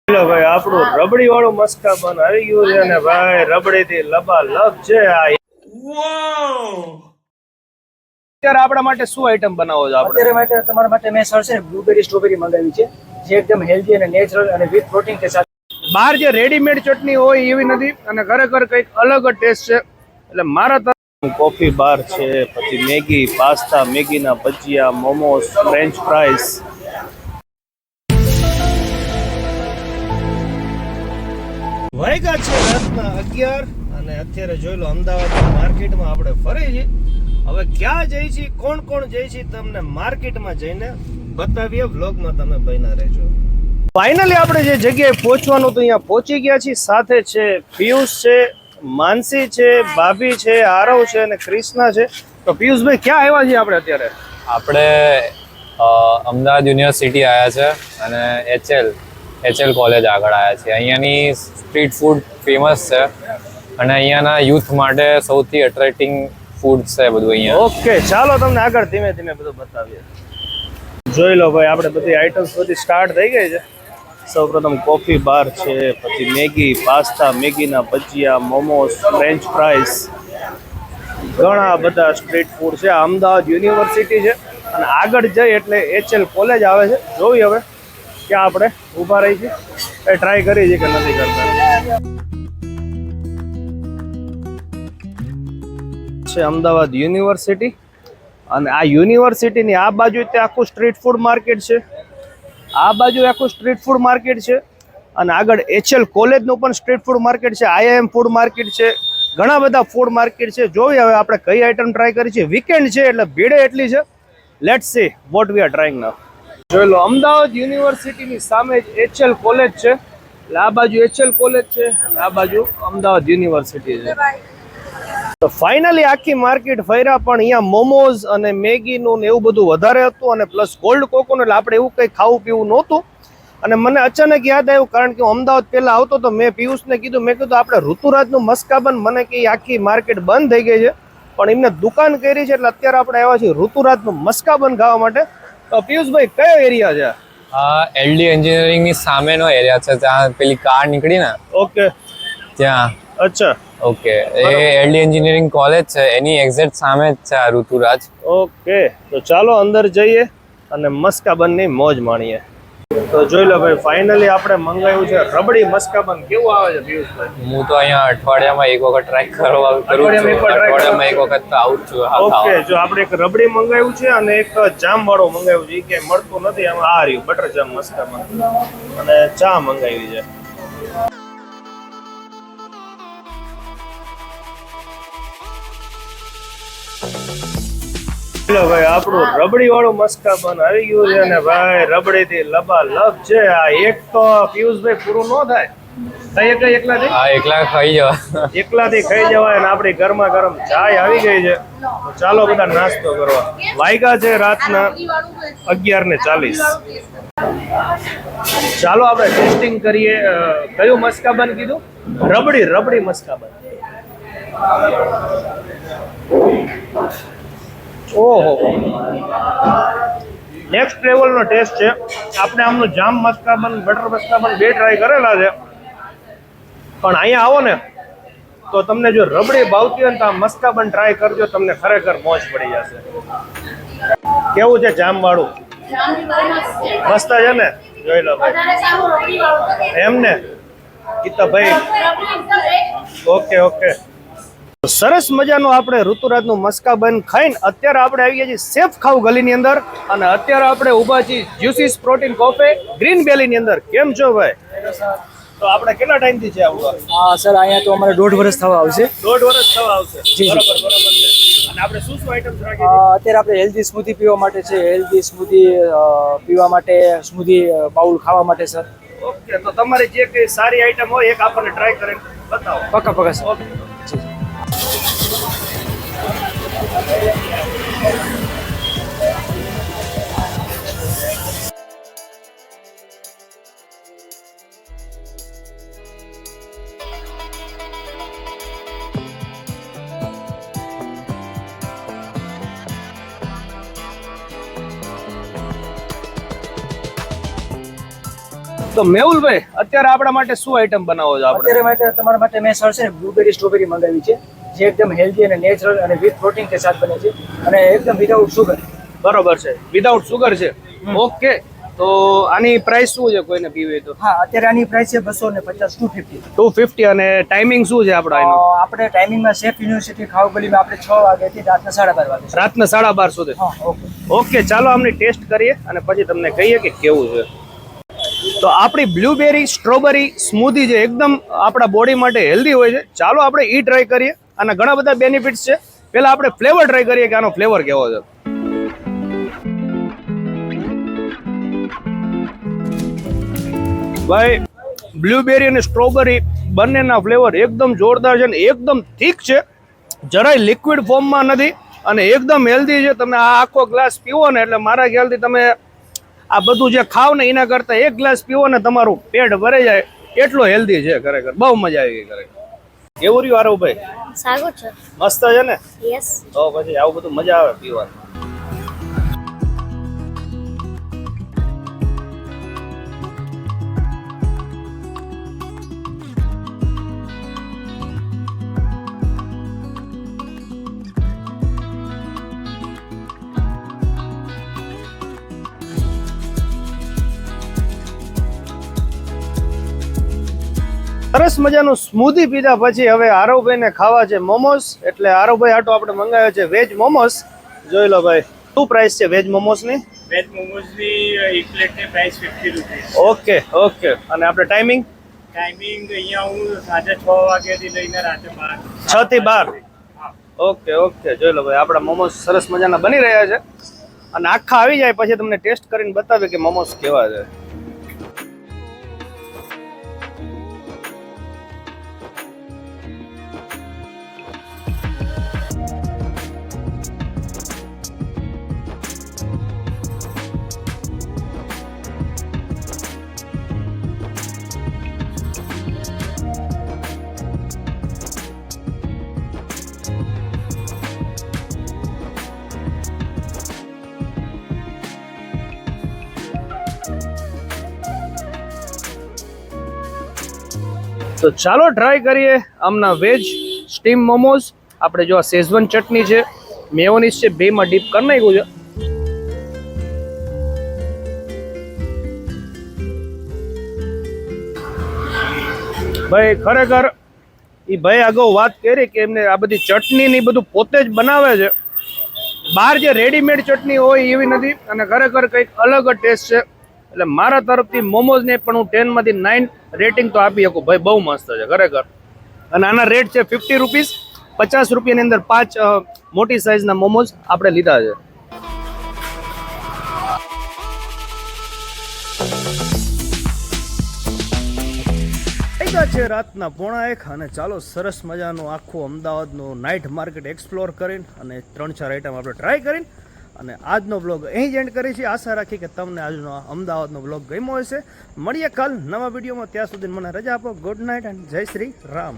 Hello ભાઈ, આપણું રબડી વાળું મસ્કાબન આવી ગયું છે અને ભાઈ રબડી થી લબાલબ છે આ. અત્યારે આપણા માટે શું આઈટમ બનાવો છો આપણે? અત્યારે માટે તમારા માટે મેં સર છે બ્લુબેરી સ્ટ્રોબેરી મંગાવી છે, જે એકદમ હેલ્ધી અને નેચરલ અને વિથ પ્રોટીન કે સાથે. બહાર જે રેડીમેડ ચટણી હોય એવી નથી અને ખરેખર કંઈક અલગ જ ટેસ્ટ છે. એટલે મારા તરફ કોફી બાર છે, પછી મેગી, પાસ્તા, મેગીના ભજીયા, મોમોસ, ફ્રેન્ચ ફ્રાઈસ. વાગ્યા છે રાતના 11 અને અત્યારે જોઈ લો અમદાવાદ માર્કેટમાં આપણે ફરી છીએ. હવે ક્યાં જઈ છીએ, કોણ કોણ જઈ છીએ, તમને માર્કેટમાં જઈને બતાવીએ. વ્લોગમાં તમે બન્યા રહેજો. ફાઇનલી આપણે જે જગ્યાએ પહોંચવાનું તો અહીંયા પહોંચી ગયા છીએ. સાથે છે પિયુષ છે, માનસી છે, ભાભી છે, આરવ છે અને ક્રિષ્ના છે. તો પિયુષભાઈ ક્યાં આવ્યા છીએ આપણે અત્યારે? આપણે અમદાવાદ યુનિવર્સિટી આવ્યા છે અને એચએલ કોલેજ આગળ આવ્યા છે. અહીંયાની સ્ટ્રીટ ફૂડ ફેમસ છે અને અહીંયાના યુથ માટે સૌથી અટ્રેક્ટિંગ ફૂડ છે બધું અહીંયા. ઓકે, ચાલો તમને આગળ ધીમે ધીમે બધું બતાવીએ. જોઈ લો ભાઈ, આપણે બધી આઈટમ્સ બધી સ્ટાર્ટ થઈ ગઈ છે. સૌપ્રથમ કોફી બાર છે, પછી મેગી, પાસ્તા, મેગીના ભજીયા, મોમોસ, ફ્રેન્ચ ફ્રાઈસ, ઘણા બધા સ્ટ્રીટ ફૂડ છે. અમદાવાદ યુનિવર્સિટી છે અને આગળ જઈ એટલે એચએલ કોલેજ આવે છે. જોઈ હવે ક્યાં આપણે ઊભા રહી છીએ, એ ટ્રાય કરી છે કે નથી કરતા. છે અમદાવાદ યુનિવર્સિટી અને આ યુનિવર્સિટીની આ બાજુ તે આખું સ્ટ્રીટ ફૂડ માર્કેટ છે, આ બાજુ આખું સ્ટ્રીટ ફૂડ માર્કેટ છે અને આગળ એચએલ કોલેજનું પણ સ્ટ્રીટ ફૂડ માર્કેટ છે, આઈઆઈએમ ફૂડ માર્કેટ છે, ઘણા બધા ફૂડ માર્કેટ છે. જોઈએ હવે આપણે કઈ આઈટમ ટ્રાય કરી છે. વીકેન્ડ છે એટલે ભીડે એટલી છે. Let's see what we are trying now. જોઈ લો, અમદાવાદ યુનિવર્સિટીની સામે જ એચએલ કોલેજ છે. એટલે આ બાજુ એચએલ કોલેજ છે અને આ બાજુ અમદાવાદ યુનિવર્સિટી છે. તો ફાઇનલી આખી માર્કેટ ફર્યા પણ અહીંયા મોમોઝ અને મેગીનું ને એવું બધું વધારે હતું અને પ્લસ કોલ્ડ કોકોનું. એટલે આપણે એવું કંઈ ખાવું પીવું નહોતું. અને મને અચાનક યાદ આવ્યું, કારણ કે હું અમદાવાદ પહેલા આવતો તો મેં પિયુષને કીધું, મેં કીધું આપણે ઋતુરાજનું મસ્કાબન, મને કે આખી માર્કેટ બંધ થઈ ગઈ છે પણ એમને દુકાન કરી છે એટલે અત્યારે આપણે આવ્યા છીએ ઋતુરાજનું મસ્કાબન ખાવા માટે. તો પિયુષભાઈ કયો એરિયા છે? આ એલડી એન્જિનિયરિંગની સામેનો એરિયા છે, ત્યાં પેલી કાર નીકળી ને ઓકે, ત્યાં. અચ્છા, ઓકે, એ એલડી એન્જિનિયરિંગ કોલેજ છે, એની એક્ઝેક્ટ સામે જ છે આ ઋતુરાજ. ઓકે, તો ચાલો અંદર જઈએ અને મસ્કાબનની મોજ માણીએ. તો જોઈ લો ભાઈ, ફાઇનલી આપણે મંગાવ્યું છે રબડી મસ્કાબન. કેવું આવે છે પિયુષભાઈ? હું તો અહીંયા અઠવાડિયામાં એક વખત ટ્રાય કરું છું. અઠવાડિયામાં એક વખત તો આવું જ છું. ઓકે, જો આપણે એક રબડી મંગાવ્યું છે અને એક જામ વાળું મંગાવ્યું છે. કે મળતું નથી આમાં. આ રહ્યું બટર જામ મસ્કાબન અને ચા મંગાવી છે. ભાઈ, આપણું રબડી વાળું મસ્કાબન આવી ગયું છે અને ભાઈ રબડી થી લબાલબ છે. આ એક તો પિયુષભાઈ પૂરું ન થાય. એકલાથી ખાઈ જવા, એકલાથી ખાઈ જવાય. અને આપણી ગરમા ગરમ ચાય આવી ગઈ છે. તો ચાલો બધા નાસ્તો કરવા. વાગ્યા છે રાતના 11:40. ચાલો આપણે ટેસ્ટિંગ કરીએ. કયું મસ્કાબન કીધું? રબડી મસ્કાબન. ઓહો, નેક્સ્ટ લેવલનો ટેસ્ટ છે. આપણે આમનું જામ મસ્કાબન, બટર મસ્કાબન બે ટ્રાય કરેલા છે પણ અહીંયા આવો ને તો તમને જો રબડી ભાવતી હોય ને તો આ મસ્કાબન ટ્રાય કરજો, તમને ખરેખર મોજ પડી જશે. કેવું છે જામ વાળું? મસ્ત છે ને? જોઈ લો ભાઈ, એમ ને કીતા ભાઈ. ઓકે, સરસ મજાનું આપણે ઋતુરાજનું મસ્કાબન ખાઈને અત્યારે આપણે આવી ગયા છીએ સેફ ખાવ ગલીની અંદર અને અત્યારે આપણે ઊભા છીએ જ્યુસીસ પ્રોટીન કોફે ગ્રીન વેલીની અંદર. કેમ છો ભાઈ? તો આપણે કેટલા ટાઈમથી છે આવું? હા સર, અહીંયા તો અમારે 1.5 વર્ષ થવા આવશે. 1.5 વર્ષ થવા આવશે. જી, બરોબર છે. અને આપણે શું આઈટમ્સ રાખી? અત્યારે આપણે હેલ્ધી સ્મૂધી પીવા માટે છે, હેલ્ધી સ્મૂધી પીવા માટે, સ્મૂધી બાઉલ ખાવા માટે સર. ઓકે, તો તમારી જે કઈ સારી આઈટમ હોય એક આપણને ટ્રાય કરીને બતાવો. પક્કા સર. ઓકે. તો મેહુલભાઈ અત્યારે આપણા માટે શું આઈટમ બનાવો છો આપણે? અત્યારે માટે તમારા માટે મેં સર છે ને બ્લુબેરી સ્ટ્રોબેરી મંગાવી છે, જે એકદમ હેલ્ધી અને નેચરલ અને વિથ પ્રોટીન કે સાથ બને છે અને એકદમ વિધાઉટ સુગર. બરોબર છે, વિધાઉટ સુગર છે. ઓકે, તો આની પ્રાઇસ શું છે કોઈને પીવી તો? હા, અત્યારે આની પ્રાઇસ છે 250, 250. 250. અને ટાઈમિંગ શું છે આપણા એનો? આપણે ટાઈમિંગમાં સેફ યુનિવર્સિટી ખાવ ગલીમાં આપણે 6 વાગ્યાથી રાતના 12:30 વાગે. રાતના 12:30 સુધી. હા, ઓકે. ઓકે, ચાલો આમની ટેસ્ટ કરીએ અને પછી તમને કહીએ કે કેવું છે. તો આપણી બ્લુબેરી સ્ટ્રોબેરી સ્મૂધી જે એકદમ આપણા બોડી માટે હેલ્ધી હોય છે, ચાલો આપણે ઈ ટ્રાય કરીએ. અને ઘણા બધા બેનિફિટ્સ છે. પહેલા આપણે ફ્લેવર ટ્રાય કરીએ કે આનો ફ્લેવર કેવો છે. ભાઈ, બ્લુબેરી અને સ્ટ્રોબેરી બંનેના ફ્લેવર એકદમ જોરદાર છે અને એકદમ થીક છે, જરાય લિક્વિડ ફોર્મમાં નથી અને એકદમ હેલ્ધી છે. તમે આ આખો ગ્લાસ પીવો ને એટલે મારા ખ્યાલથી તમે આ બધું જે ખાવ ને એના કરતાં એક ગ્લાસ પીવો ને તમારું પેટ ભરાઈ જાય, એટલો હેલ્ધી છે ખરેખર. બહુ મજા આવી ગઈ ખરેખર. કેવું રહ્યું આરવ ભાઈ? સારું છે. મસ્ત છે ને? યસ. તો પછી આવું બધું મજા આવે પીવાની. સરસ મજાનું સ્મૂધી પીધા પછી હવે આરવભાઈને ખાવા છે મોમોસ. એટલે આરવભાઈ આટો આપણે મંગાવ્યો છે વેજ મોમોસ. જોઈ લો ભાઈ, શું પ્રાઇસ છે વેજ મોમોસની? વેજ મોમોસની એક પ્લેટની પ્રાઇસ 50 રૂપીસ. Okay okay. અને આપણે ટાઈમિંગ? ટાઈમિંગ અહીંયા હું સાંજે 6 વાગ્યાથી લઈને રાતે 12. 6 થી 12. Okay okay. જોઈ લો ભાઈ, આપણા મોમોસ સરસ મજાના બની રહ્યા છે અને આખા આવી જાય પછી તમને ટેસ્ટ કરીને બતાવે કે મોમોસ કેવા છે. તો ચાલો ટ્રાય કરીએ આમના વેજ સ્ટીમ મોમોઝ. આપણે જો આ શેઝવાન ચટણી છે, મેયોનીઝ છે, બેમાં ડીપ કરી નાખ્યું છે. ભાઈ ખરેખર એ ભાઈ અગાઉ વાત કરી કે એમને આ બધી ચટણી ને બધું પોતે જ બનાવે છે. બહાર જે રેડીમેડ ચટણી હોય એવી નથી અને ખરેખર કંઈક અલગ જ ટેસ્ટ છે. એટલે મારા તરફથી મોમોઝને પણ હું 10 માંથી 9 રેટિંગ તો આપી શકું. ભાઈ બહુ મસ્ત છે ખરેખર. અને આના રેટ છે 50 રૂપીસ. 50 રૂપિયાની અંદર 5 મોટી સાઇઝના મોમોઝ આપણે લીધા છે. છે રાતના 1:30 અને ચાલો સરસ મજાનું આખું અમદાવાદનું નાઇટ માર્કેટ એક્સપ્લોર કરીને અને 3-4 આઈટમ આપણે ટ્રાય કરીને અને આજનો બ્લોગ અહીં જ એન્ડ કરી છે. આશા રાખી કે તમને આજનો અમદાવાદનો બ્લોગ ગમ્યો હશે. મળીએ કાલ નવા વિડીયોમાં. ત્યાં સુધી મને રજા આપો. ગુડ નાઇટ એન્ડ જય શ્રી રામ.